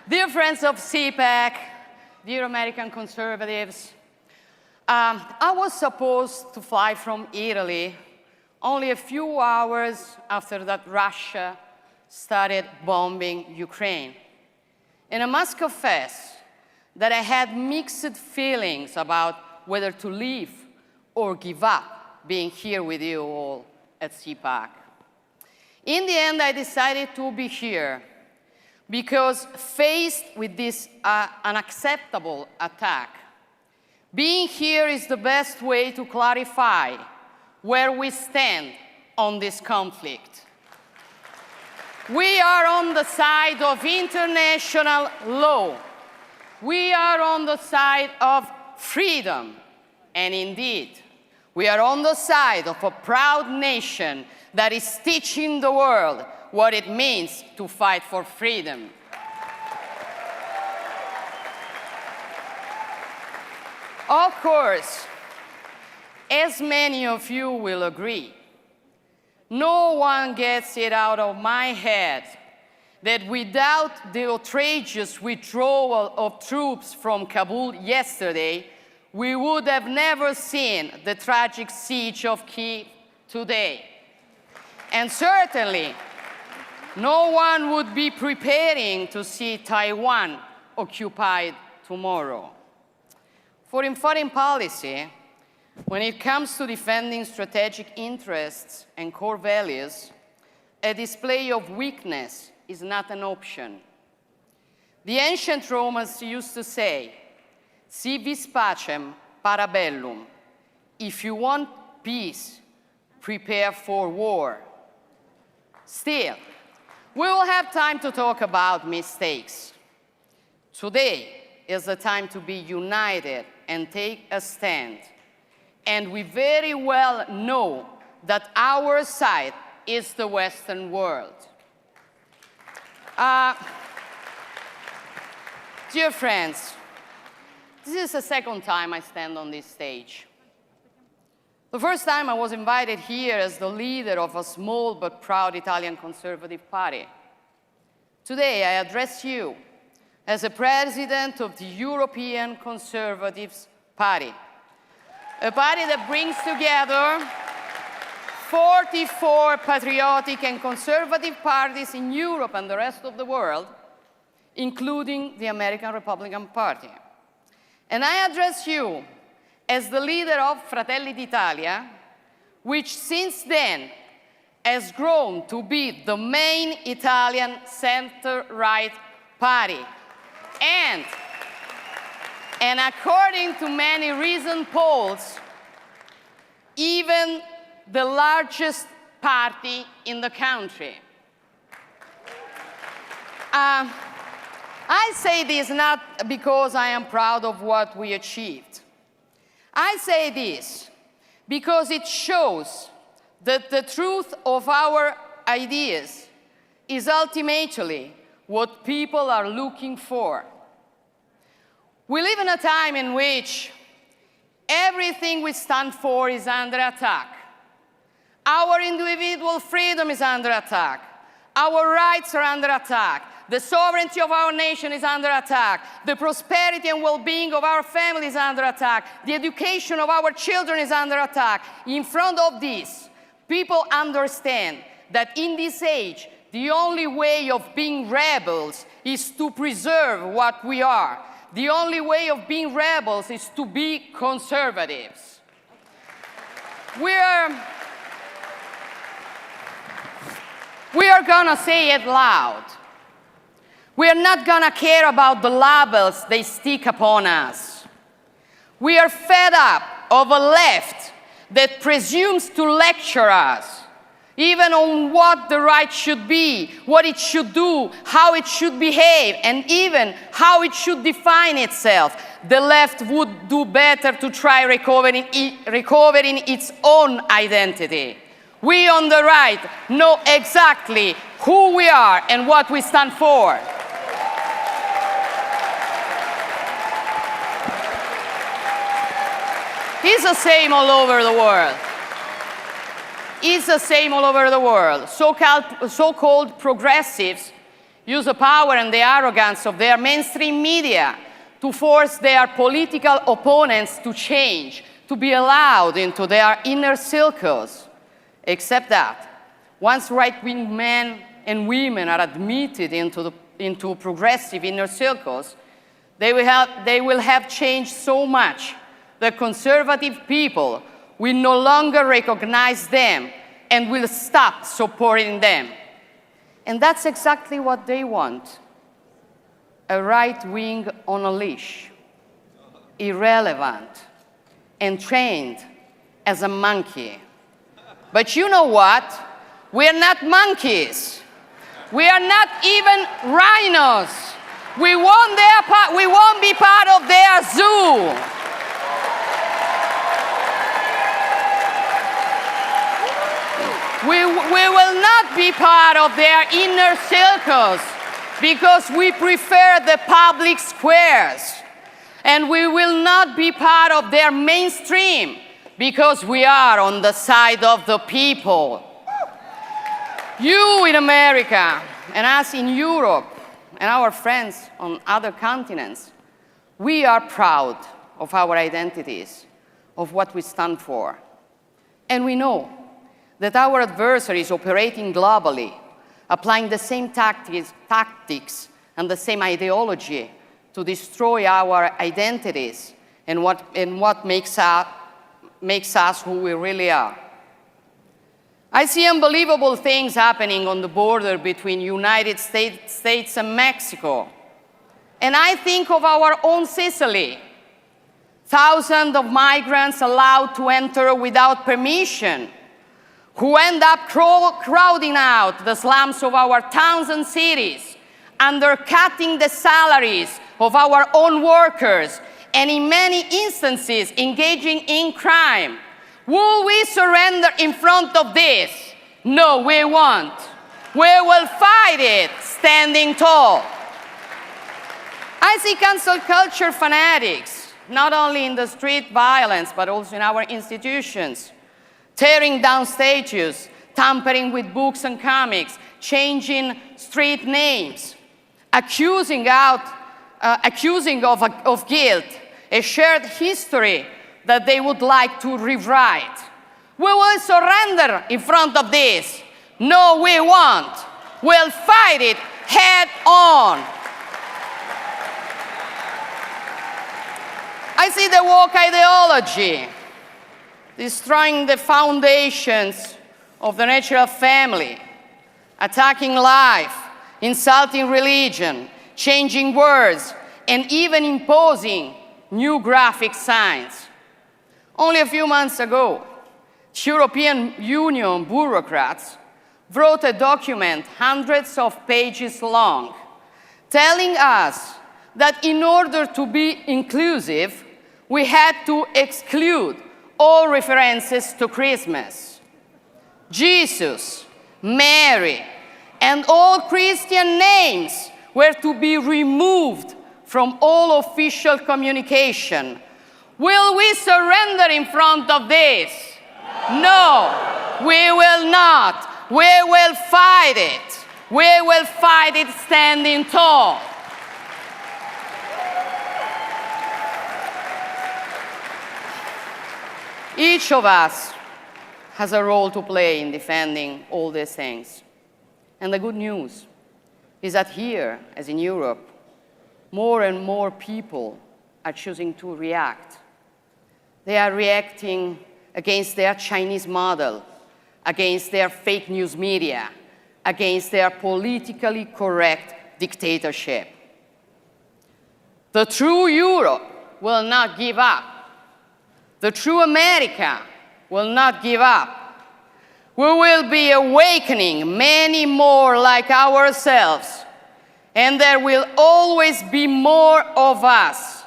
Dear friends of Cpac, dear American conservatives, I was supposed to fly from Italy only a few hours after that Russia started bombing Ukraine. And I must confess that I had mixed feelings about whether to leave or give up being here with you all at Cpac. In the end, I decided to be here because faced with this unacceptable attack, being here is the best way to clarify where we stand on this conflict. We are on the side of international law. We are on the side of freedom. And indeed, we are on the side of a proud nation that is teaching the world what it means to fight for freedom. Of course, as many of you will agree, no one gets it out of my head that without the outrageous withdrawal of troops from Kabul yesterday, we would have never seen the tragic siege of Kyiv today. And certainly, no one would be preparing to see Taiwan occupied tomorrow. For in foreign policy, when it comes to defending strategic interests and core values, a display of weakness is not an option. The ancient Romans used to say, si vis pacem, para bellum. If you want peace, prepare for war. Still, we will have time to talk about mistakes. Today is the time to be united and take a stand. And we very well know that our side is the Western world. Dear friends, this is the second time I stand on this stage. The first time I was invited here as the leader of a small but proud Italian conservative party. Today I address you as a president of the European Conservatives Party, a party that brings together 44 patriotic and conservative parties in Europe and the rest of the world, including the American Republican Party. And I address you as the leader of Fratelli d'Italia, which since then has grown to be the main Italian center-right party. And according to many recent polls, even the largest party in the country. I say this not because I am proud of what we achieved. I say this because it shows that the truth of our ideas is ultimately what people are looking for. We live in a time in which everything we stand for is under attack. Our individual freedom is under attack. Our rights are under attack. The sovereignty of our nation is under attack. The prosperity and well-being of our family is under attack. The education of our children is under attack. In front of this, people understand that in this age, the only way of being rebels is to preserve what we are. The only way of being rebels is to be conservatives. We are gonna say it loud. We are not gonna care about the labels they stick upon us. We are fed up of a left that presumes to lecture us, even on what the right should be, what it should do, how it should behave, and even how it should define itself. The left would do better to try recovering its own identity. We on the right know exactly who we are and what we stand for. It's the same all over the world. It's the same all over the world. So-called progressives use the power and the arrogance of their mainstream media to force their political opponents to change, to be allowed into their inner circles. Except that, once right-wing men and women are admitted into progressive inner circles, they will have changed so much that conservative people will no longer recognize them and will stop supporting them. And that's exactly what they want. A right wing on a leash, irrelevant, and trained as a monkey. But you know what? We're not monkeys. We are not even rhinos. We won't be part of their zoo. We will not be part of their inner circles because we prefer the public squares. And we will not be part of their mainstream because we are on the side of the people. You in America and us in Europe and our friends on other continents, we are proud of our identities, of what we stand for. And we know that our adversaries operating globally, applying the same tactics and the same ideology to destroy our identities and what makes us who we really are. I see unbelievable things happening on the border between United States and Mexico. And I think of our own Sicily. Thousands of migrants allowed to enter without permission, who end up crowding out the slums of our towns and cities, undercutting the salaries of our own workers, and in many instances engaging in crime. Will we surrender in front of this? No, we won't. We will fight it standing tall. I see cancel culture fanatics, not only in the street violence, but also in our institutions, tearing down statues, tampering with books and comics, changing street names, accusing of guilt, a shared history that they would like to rewrite. We will surrender in front of this. No, we won't. We'll fight it head on. I see the woke ideology destroying the foundations of the natural family, attacking life, insulting religion, changing words, and even imposing new graphic signs. Only a few months ago, European Union bureaucrats wrote a document hundreds of pages long, telling us that in order to be inclusive, we had to exclude all references to Christmas. Jesus, Mary, and all Christian names were to be removed from all official communication. Will we surrender in front of this? No, we will not. We will fight it. We will fight it standing tall. Each of us has a role to play in defending all these things. And the good news is that here, as in Europe, more and more people are choosing to react. They are reacting against their Chinese model, against their fake news media, against their politically correct dictatorship. The true Europe will not give up. The true America will not give up. We will be awakening many more like ourselves, and there will always be more of us.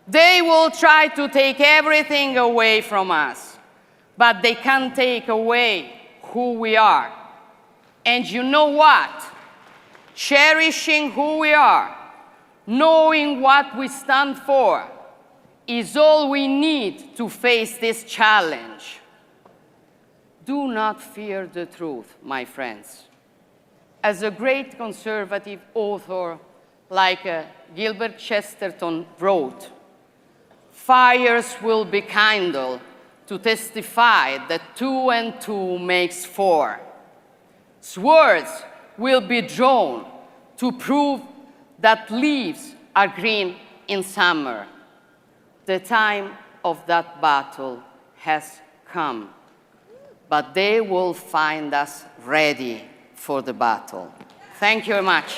They will try to take everything away from us, but they can't take away who we are. And you know what? Cherishing who we are, knowing what we stand for, is all we need to face this challenge. Do not fear the truth, my friends. As a great conservative author like Gilbert Chesterton wrote, fires will be kindled to testify that 2 and 2 makes 4. Swords will be drawn to prove that leaves are green in summer. The time of that battle has come, but they will find us ready for the battle. Thank you very much.